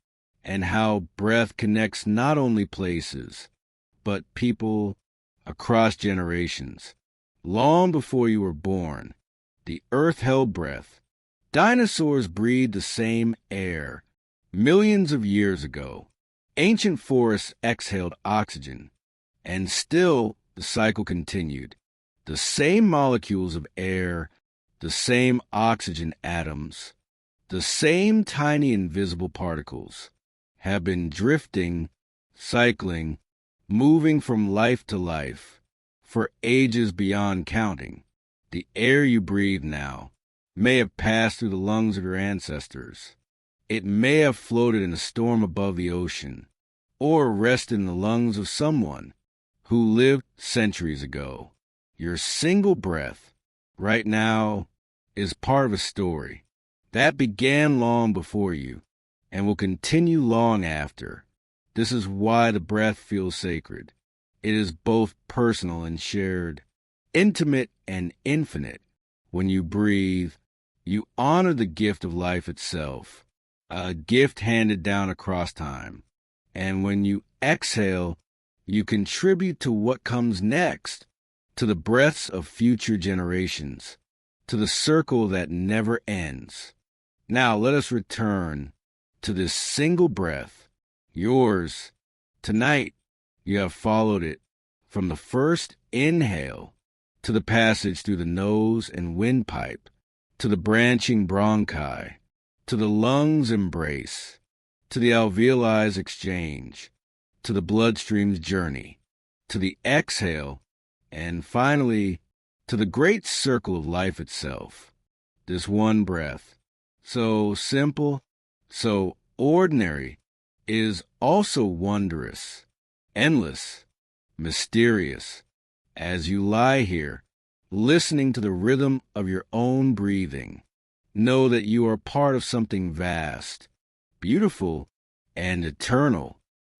and how breath connects not only places, but people across generations. Long before you were born, the earth held breath. Dinosaurs breathed the same air millions of years ago. Ancient forests exhaled oxygen, and still the cycle continued. The same molecules of air, the same oxygen atoms, the same tiny invisible particles have been drifting, cycling, moving from life to life for ages beyond counting. The air you breathe now may have passed through the lungs of your ancestors. It may have floated in a storm above the ocean, or rested in the lungs of someone who lived centuries ago. Your single breath, right now, is part of a story, That began long before you and will continue long after. This is why the breath feels sacred. It is both personal and shared, intimate and infinite. When you breathe, you honor the gift of life itself, a gift handed down across time. And when you exhale, you contribute to what comes next, to the breaths of future generations, to the circle that never ends. Now let us return to this single breath, yours. Tonight, you have followed it from the first inhale to the passage through the nose and windpipe, to the branching bronchi, to the lungs' embrace, to the alveoli's exchange, to the bloodstream's journey, to the exhale, and finally, to the great circle of life itself. This one breath, so simple, so ordinary, is also wondrous, endless, mysterious. As you lie here, listening to the rhythm of your own breathing, know that you are part of something vast, beautiful, and eternal.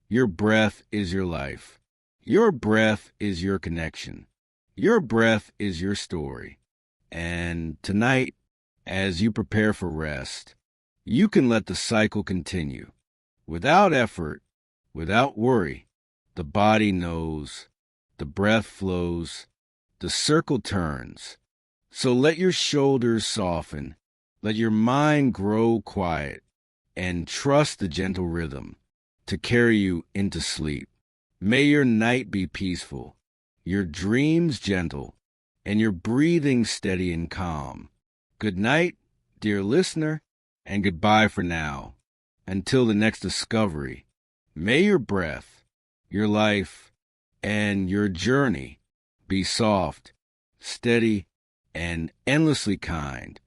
Your breath is your life. Your breath is your connection. Your breath is your story. And tonight, as you prepare for rest, you can let the cycle continue. Without effort, without worry, the body knows, the breath flows, the circle turns. So let your shoulders soften, let your mind grow quiet, and trust the gentle rhythm to carry you into sleep. May your night be peaceful, your dreams gentle, and your breathing steady and calm. Good night, dear listener, and goodbye for now. Until the next discovery, may your breath, your life, and your journey be soft, steady, and endlessly kind.